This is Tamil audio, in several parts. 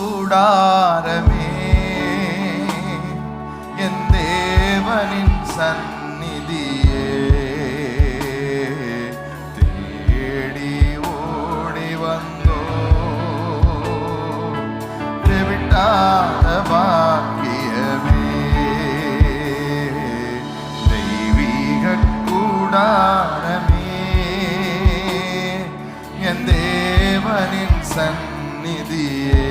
கூடாரமே என் தேவனின் சந்நிதியே, தேடி ஓடி வந்தோ விட்டாத பாக்கியமே, தெய்வீக கூடாரமே என் தேவனின் சந்நிதியே,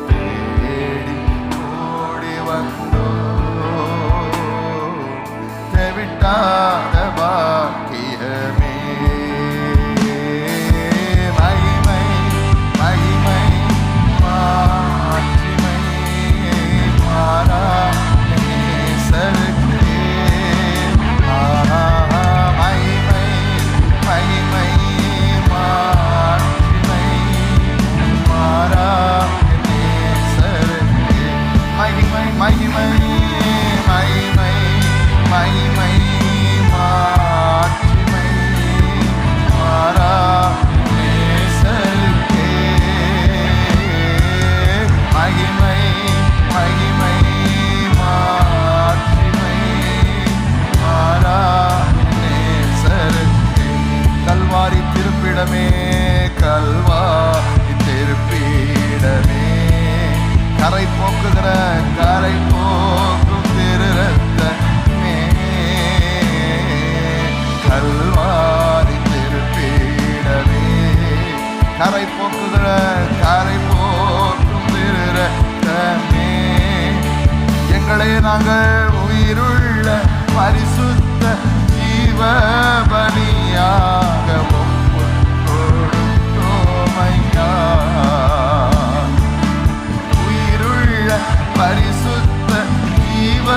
தேடி ஓடி வந்தோ விட்டாத பாக்கியமே. மகிமை மகிமை மாட்சிமை மாறா நேசருக்கே, மகிமை மகிமை மாட்சிமை மாறா நேசருக்கே, மகிமை மகிமை மகிமை மகிமை மாட்சிமை மாறா நேசருக்கே, மகிமை மகிமை மாட்சிமை மாறா நேசருக்கே. கல்வாரி திருப்பிடமே, கல்வாரி திருப்பிடமே, கரை போக்குகிற கரை போக்கும் திரு ரத்தமே, கல்வாரி திருப்பிடமே, கரை போக்குகிற கரை போக்கும் திரு ரத்தமே, எங்களே நாங்கள் உயிருள்ள பரிசுத்த ஜீவ பலியாக ஒப்புக் கொடுத்தோமையா, உயிருள்ள பரிசுத்த ஜீவ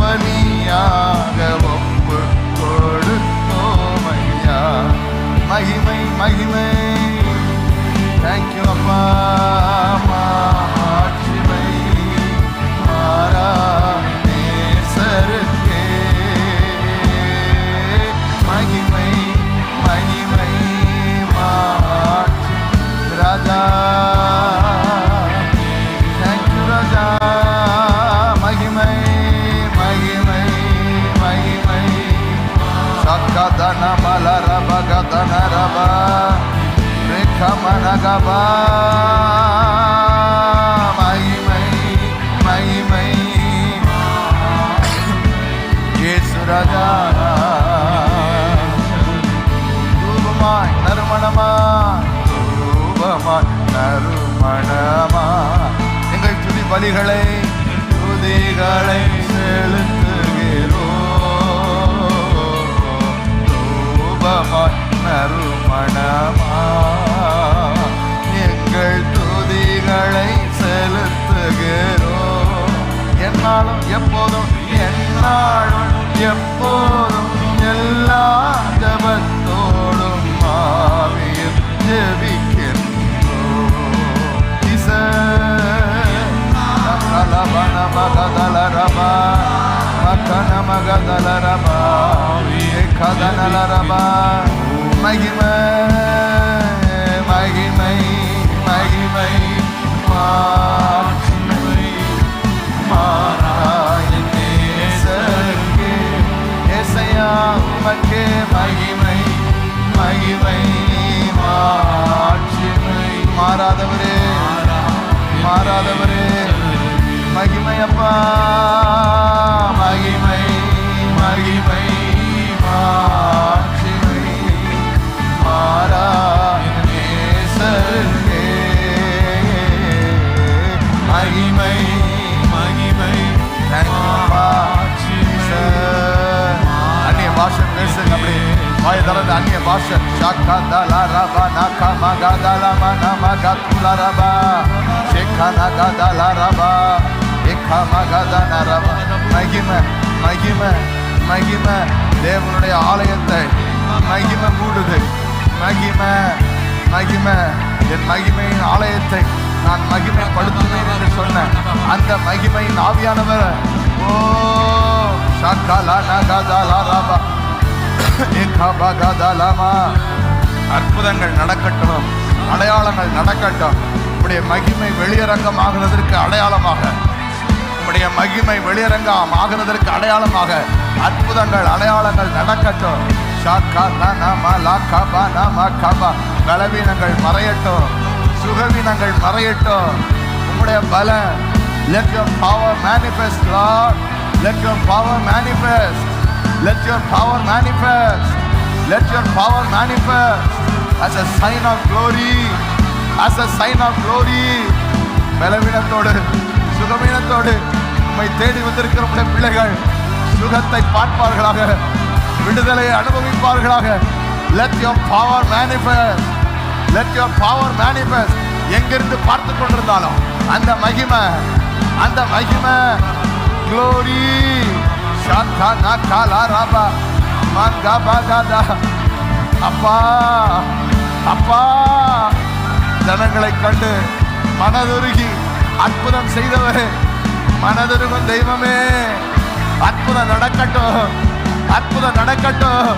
பலியாக ஒப்புக் கொடுத்தோமையா. மகிமை மகிமை, தேங்க்யூ அப்பா. மாட்சிமை மாறா நேசருக்கே, மகிமை மகிமை மாட்சி ராஜா, தேங்க்யூ ராஜா. மகிமை மகிமை மகிமை சக்கதன மலரப கதனரப ரேகமனகபா, மகிமை மகிமை இயேசு ராஜா. தூபமாய் நறுமணமாய் தூபமாய் நறுமணமாய் எங்கள் துதி பலிகளை துதிகளை செலுத்துகிறோம், தூபமாய் நறுமணமாய் எங்கள் துதிகளை செலுத்துகிறோம். என்னாலும் எப்போதும் என்னாலும் எப்போதும் எல்லா ஜபத்தோடும் ஆவியில் ஜெபிக்கின்றோம். மகதலரபா மக்கன மகதலரபா கதனலரபா, மகிமை மகிமை மகிமை மாட்சிமை மாறா நேசருக்கே, ஏசையா உமக்கே மகிமை மகிமை மாட்சிமை. மாறாதவரே மாறாதவரே, மகிமை அப்பா, மகிமை மகிமை மாட்சிமை மாறா நேசருக்கே, மகிமை மகிமை அந்நிய பாஷை பேசுங்க, அப்படி வாய தரது அந்நிய பாஷை. ஷாக்கதலரபா நகமகதலம நமகதுலரபா ஷேக்கனகதலரபா ஏகமகதனரபா. மகிமை மகிமை மகிமை தேவனுடைய ஆலயத்தை மகிமை மூடுது. மகிமை மகிமை என் மகிமையின் ஆலயத்தை நான் மகிமைப்படுத்துவேன் என்று சொன்ன அந்த மகிமையின் ஆவியானவர் ஓ ஷாக்கலா நகதலரபா ஏகமகதலமா, அற்புதங்கள் நடக்கட்டும், அடையாளங்கள் நடக்கட்டும். உம்முடைய மகிமை வெளியரங்கமாகிறதற்கு அடையாளமாக, உம்முடைய மகிமை வெளியரங்கமாகிறதற்கு அடையாளமாக அற்புதங்கள் அடையாளங்கள் நடக்கட்டும். பலவீனங்கள் மறையட்டும், சுகவீனங்கள் மறையட்டும். உம்முடைய பலம், let your power manifest, Lord. Let your power manifest. Let your power manifest. Let your power manifest as a sign of glory. As a sign of glory. பலவீனத்தோடு சுகவீனத்தோடு உம்மை தேடி வந்திருக்கிற உம்முடைய பிள்ளைகள் சுகத்தை பார்ப்பார்களாக, விடுதலை அனுபவிப்பார்களாக. Let your power manifest. Let your power manifest. எங்கிருந்து பார்த்து கொண்டிருந்தாலும் அந்த மகிமை, அந்த மகிமை, glory. ஷாக்கானா காலாராபா மங்கபாகாதா. அப்பா அப்பா, ஜனங்களை கண்டு மனதுருகி அற்புதம் செய்தவரே, மனதுருகும் தெய்வமே, அற்புதம் நடக்கட்டும், அற்புதம் நடக்கட்டும்.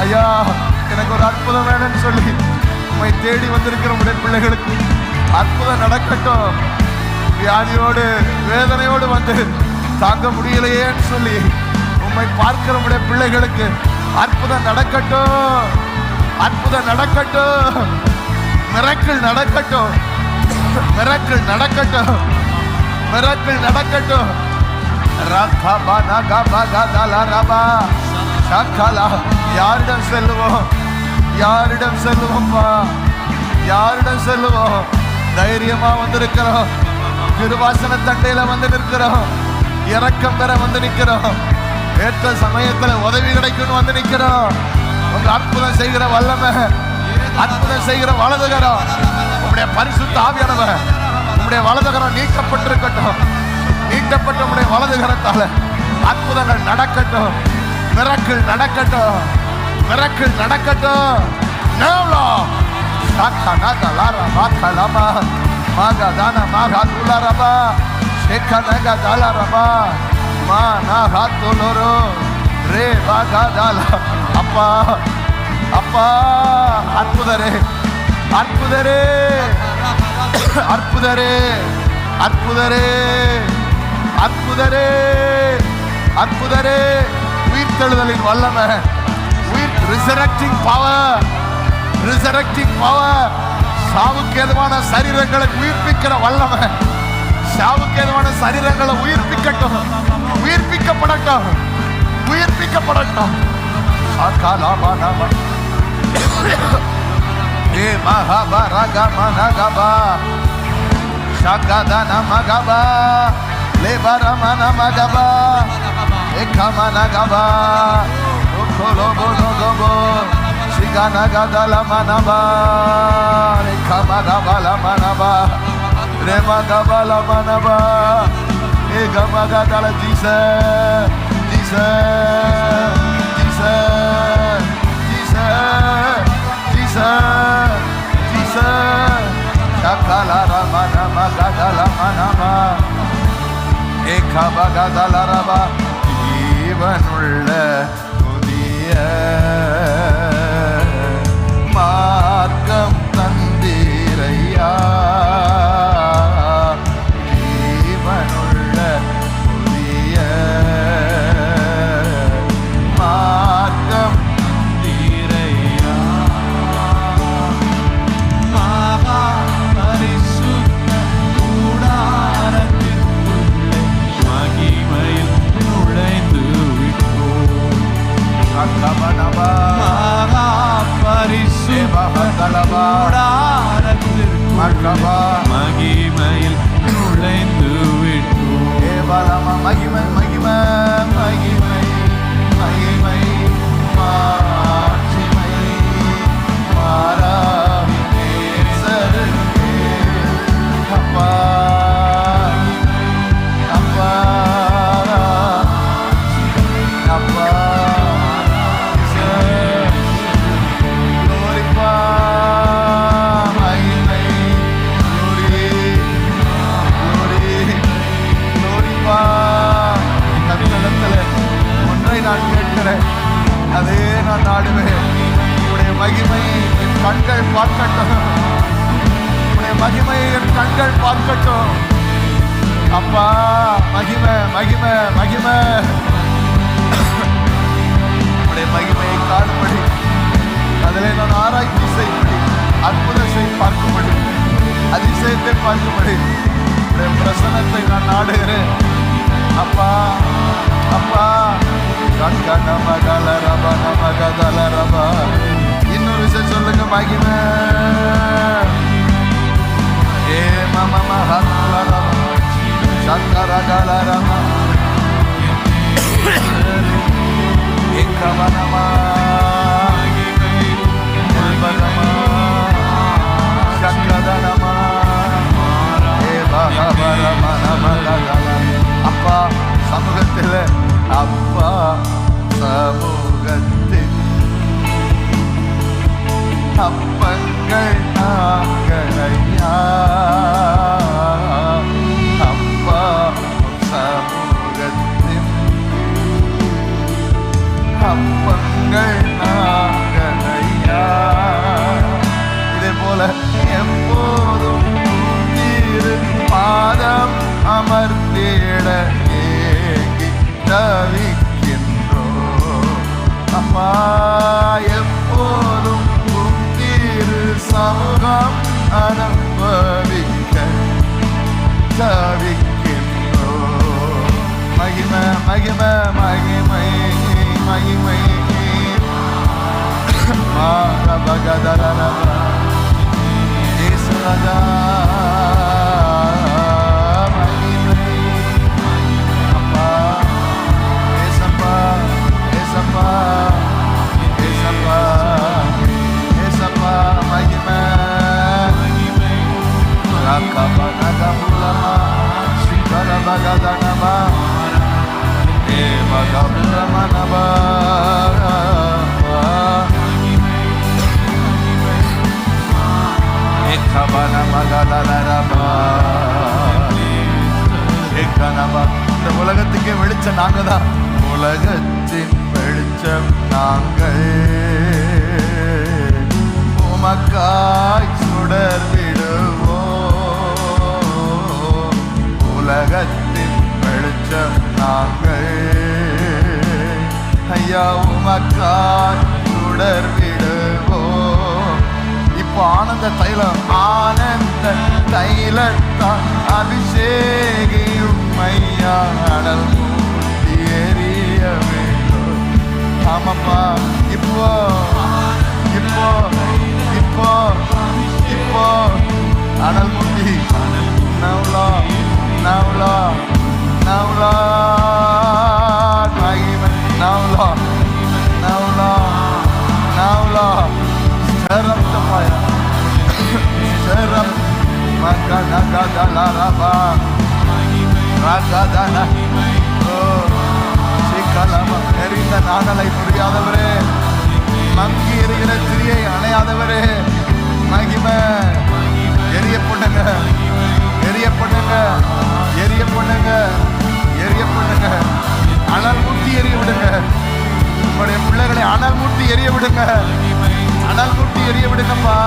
ஐயா, எனக்கு ஒரு அற்புதம் வேணும்னு சொல்லி உம்மை தேடி வந்திருக்கிற உடைய பிள்ளைகளுக்கு அற்புதம் நடக்கட்டும். வியாதியோடு வேதனையோடு வந்து தாங்க முடியலையேன்னு சொல்லி உம்மை பார்க்கிற உடைய பிள்ளைகளுக்கு அற்புதம் நடக்கட்டும், அற்புதம் நடக்கட்டும், மிரக்கிள் நடக்கட்டும், மிரக்கிள் நடக்கட்டும், மிரக்கிள் நடக்கட்டும். யாரிடம் செல்லுவோம், யாரிடம் செல்லுவோம்ப்பா, யாரிடம் செல்லுவோம்? தைரியமா வந்திருக்கிறோம், கிருபாசன தண்டையில வந்து நிற்கிறோம், இரக்கம் பெற வந்து நிற்கிறோம், ஏற்ற சமயத்துல உதவி கிடைக்கும்னு வந்து நிற்கிறோம். உங்க அற்புதம் செய்கிற வல்லமை, அற்புதம் செய்கிற வலதுகரம், உங்களுடைய பரிசுத்த ஆவியானவர், உங்களுடைய வலதுகரம் நீக்கப்பட்டிருக்கட்டும், நீட்டப்பட்ட உங்களுடைய வலதுகரத்தால அற்புதங்கள் நடக்கட்டும், மிரக்கிள் நடக்கட்டும், மிரக்கிள் நடக்கட்டும். அப்பா அப்பா, அற்புதரே அற்புதரே அற்புதரே அற்புதரே அற்புதரே அற்புதரே. உயிர்த்தெழுதலின் வல்லமை, உயிர் ரிசரக்டிங் பவர், ரிசரக்டிங் பவர். சாவுக்கு ஏதுவான சரீரங்களை உயிர்ப்பிக்கிற வல்லமை, சாவுக்கு ஏதுவான சரீரங்களை உயிர்ப்பிக்கட்டும், உயிர்ப்பிக்கப்படட்டும், உயிர்ப்பிக்கப்படட்டும். ஏ மகாபரகமனகபா ஷகதன மகபா லேபரமன மகபா ஏகமனகபா ஓகோலோபோனோகபோ சிகனகதலமனபா ஏகமகபலமனபா ரேமகபலமனபா ஏகமகதல Jesus Jesus Jesus Jesus Jesus Jesus ஷகலரமனமகதலமனபா ஏகமகதலரபா. ஜீவனுள்ள புதிய மார்க்கம் தந்தீரையா, ஜீவனுள்ள புதிய மார்க்கம் தந்தீரையா. மகா பரிசுத்த கூடாரத்திற்குள்ளே மகிமையில் நுழைந்து விட்டோம். மகா பரிசுத்த கூடாரத்திற்குள்ளே மகிமையில் நுழைந்து விட்டோம். மகிமை மகிமை மகிமை மகிமை மாட்சிமை மாறா நேசருக்கே. அப்பா அப்பா அப்பா நான் கேட்கிறேன், அதே நான் நாடுவேன். உங்களுடைய மகிமை என் கண்கள் பார்க்கட்டும், மகிமையை என் கண்கள் பார்க்கட்டும். அப்பா மகிமை மகிமை மகிமை, உடைய மகிமையை காணும்படி, அதிலே நான் ஆராய்ச்சி செய்யும்படி, அற்புதத்தை பார்க்கும்படி, அதிசயத்தை பார்க்கும்படி உடைய பிரசன்னத்தை நான் நாடுகிறேன். அப்பா அப்பா இன்னொரு விஷயம் சொல்லுங்க, மகிமை. ஏ மம சங்கரகலரமா ஏகவனமா உல்பதமா சங்கரதனமா ஏ பகவரமனமகலல. அப்பா சமூகத்தில், அப்பா சமூகத்தில் அப்பங்கள் நாங்களையா, அப்பா சமூகத்தில் அப்பங்கள் நாங்களையா. இதே போல எப்போதும் திரு பாதம் அமர்ந்திட ஏங்கி தவிக்கின்றோம். அப்பா எப்போதும் திரு சமூகம் அனுபவிக்க தவிக்கின்றோம். மகிமை மகிமை மகிமை மகிமை மாரபகதரரப இயேசுராஜா மகிமை. அப்பா ஏசப்பா ஏசப்பா ஏசப்பா ஏசப்பா மகிமை. ரகபனகபுலமா சிகரபகதனமா ஏ மகபுலமனபா இந்த உலகத்துக்கே வெளிச்சம் நாங்க தான். உலகத்தின் வெளிச்சம் நாங்கள், உமக்காய் சுடர் விடுவோம். உலகத்தின் வெளிச்சம் நாங்கள் ஐயா, உமக்காய் சுடர் விடுவோம். இப்போ ஆனந்த தைலம், ஆனந்த தைலத்தான் அபிஷேகியும் ஐயா, அனல் மூட்டி எரிய வேண்டும். ஆமாப்பா, இப்போ இப்போ இப்போ இப்போ அனல் மூட்டி நவ்லா நவ்லா நவ்லா மகிமை நவ்லா நவ்லா நவ்லா. Stir up the fire. Stir up. Makadagadala Ragadala. Oh, Sikalama. எரிந்த நாணலை புரியாதவரே, மங்கி எரிகிற திரியை அணையாதவரே, மகிமை. எரிய பண்ணுங்க, எரிய பண்ணுங்க, எரிய பண்ணுங்க, எரிய பண்ணுங்க. அனல் மூட்டி எரிய விடுங்க. உங்களுடைய பிள்ளைகளை அனல் மூட்டி எரிய விடுங்க, அனல் மூட்டி எரிய விடுங்கப்பா.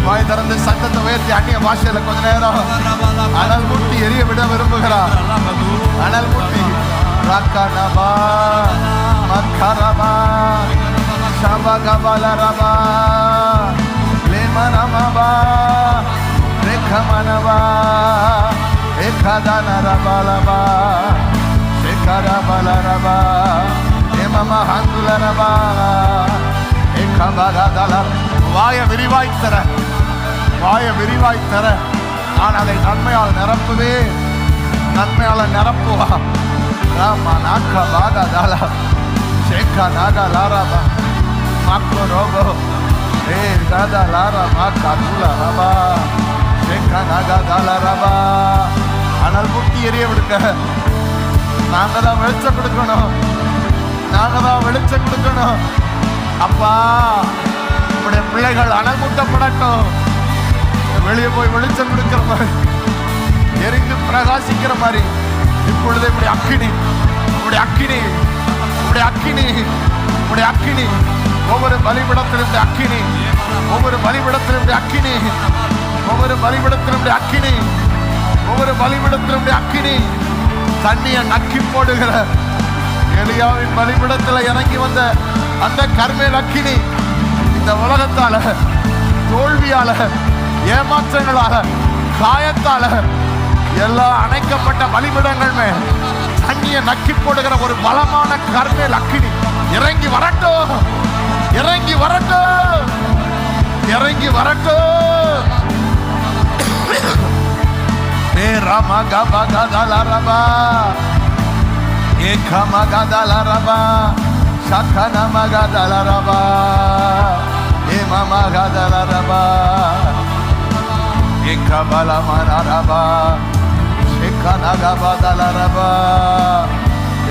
வாய் திறந்து சத்தத்தை உயர்த்தி அந்நிய பாஷையில கொஞ்ச நேரம் அனல் மூட்டி எரிய விட விரும்புகிறார். அனல் மூட்டி ரக்கனபா மக்கரபா சபகபலரபா லேமனமபா ரேகமனபா ஏகதனரபலபா ஏகரபலரபா ஏமமஹந்துலரபா ஏகபகதலர். வாய விரிவாய் தர, வாய விரிவாய் தர, நான் அதை நன்மையால் நிரப்புவே, நன்மையால நிரப்புவா. ராமா நாக்க பாகதால சேக்கா நாக லாரபா மாக்கோ ரோகோ ஏ தாதா லாரா மாக்கா துலா ரபா சேக்கா நாக தால ரபா. அனல் முட்டி எரிய விடுங்க. நாங்க தான் வெளிச்சம் கொடுக்கணும், நாங்க தான் வெளிச்சம் கொடுக்கணும். அப்பா, உடைய பிள்ளைகள் அனல் மூட்டப்படட்டும். வெளியே போய் வெளிச்சம் கொடுக்கிற மாதிரி, எரிந்து பிரகாசிக்கிற மாதிரி இப்பொழுது இப்படி அக்கினி, உடைய அக்கினி, உடைய அக்கினி, உடைய அக்கினி ஒவ்வொரு பலிபீடத்திலும் அக்கினி, ஒவ்வொரு பலிபீடத்திலும் அக்கினி, ஒவ்வொரு பலிபீடத்திலும் அக்கினி, ஒவ்வொரு பலிபீடத்திலும் அக்கினி. தண்ணியை நக்கி போடுகிற எலியாவின் பலிபீடத்தில் இறங்கி வந்த அந்த கர்மேல் அக்கினி இந்த உலகத்தால, தோல்வியால, ஏமாற்றங்களால, காயத்தால எல்லா அணைக்கப்பட்ட பலிபீடங்கள் மேல் தண்ணியை நக்கி போடுகிற ஒரு பலமான கர்மேல் அக்கினி இறங்கி வரட்டும், இறங்கி வரட்டும், இறங்கி வரட்டும். ரமகபகதலரபா ஏகமகதலரபா சகனமகதலரபா ஏமமகதலரபா ஏகபலமனரபா ஏகனகபதலரபா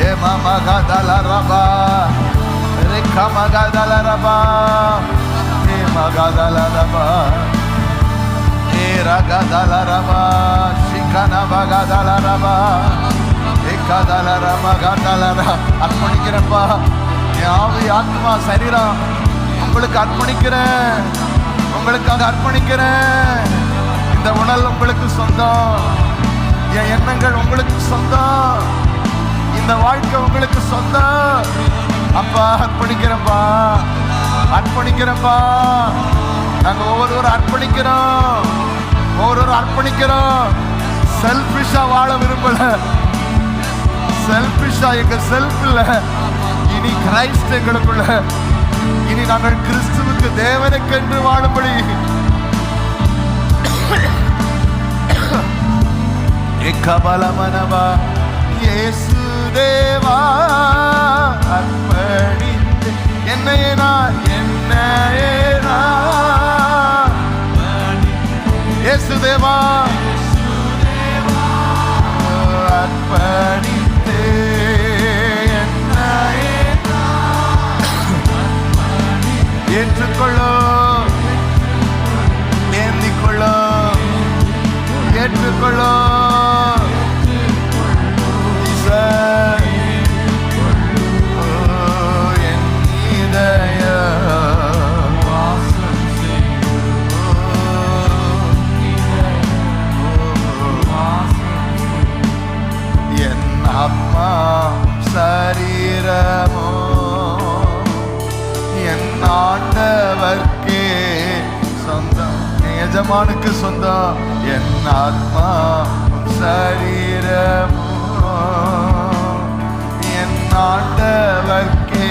ஏமமகதலரபா ஏகமகதலரபா ஏமகதலரபா ரகதலரபா சிகனபகதலரபா ஏகதலரமகதலர. அர்ப்பணிக்கிறப்பா, என் ஆவி ஆத்மா சரீரம் உங்களுக்கு அர்ப்பணிக்கிறேன், உங்களுக்காக அர்ப்பணிக்கிறேன். இந்த உடல் உங்களுக்கு சொந்தம், என் எண்ணங்கள் உங்களுக்கு சொந்தம், இந்த வாழ்க்கை உங்களுக்கு சொந்தம். அப்பா அர்ப்பணிக்கிறப்பா, அர்ப்பணிக்கிறப்பா. நாங்க ஒவ்வொருவரும் அர்ப்பணிக்கிறோம், ஒவ்வொருவரும் அர்ப்பணிக்கிறோம். செல்ஃபிஷா வாழ விரும்பல, செல்ஃபிஷா எங்க செல்ஃப் இல்ல, இனி கிரைஸ்ட் எங்களுக்குள்ள, இனி நாங்கள் கிறிஸ்துவுக்கு தேவனுக்கென்று வாழும்படி ஏகபலமனவா இயேசு தேவா அர்ப்பணித்து என்னையே நான், என்னையே நான் இயேசு தேவா அர்ப்பணித்து என்னையே ஏற்றுக்கொள்ளோ, ஏந்திக்கொள்ளோ, ஏற்றுக்கொள்ளோ. ஆத்மா சரீரமோ என் ஆண்டவர்க்கே சொந்தம், எஜமானுக்கு சொந்தம். என் ஆத்மா சரீரமோ என் ஆண்டவர்க்கே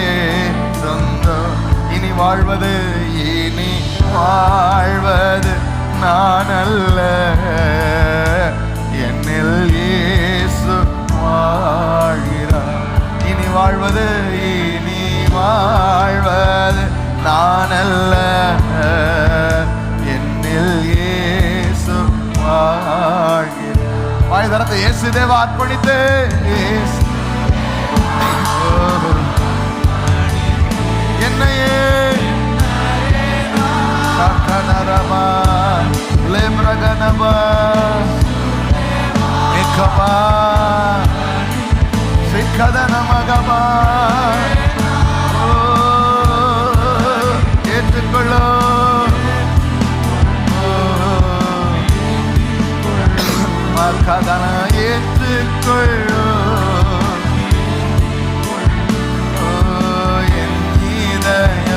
சொந்தம். இனி வாழ்வது, இனி வாழ்வது நான் அல்ல, என்னில் இயேசு வாழ்கிறார். இனி வாழ்வது, இனி வாழ்வது நான் அல்ல, என்னில் இயேசு வாழ்கிறார். வாய் திறந்து இயேசு தேவா அர்ப்பணித்து என்னையே சகனரமா லேம்ரகனமா ஏகமா சிக்கதனமகமா ஏற்றுக்கொள்ளோ, மகதன ஏற்றுக்கொள்ளோ. என் இதய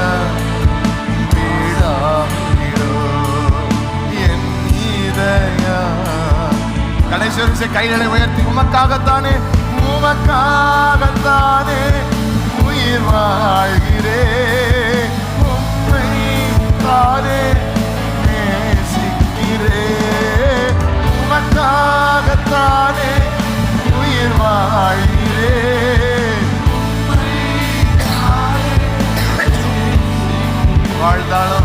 பீடாமிரோ, என் இதய. கடைசி வரிசை கைகளை உயர்த்தி உமக்காகத்தானே, உமக்காகத்தானே உயிர் வாழ்கிறே, உம்மை தானே நேசிக்கிறே, உமக்காகத்தானே உயிர் வாழ்கிறே. வாழ்ந்தாலும்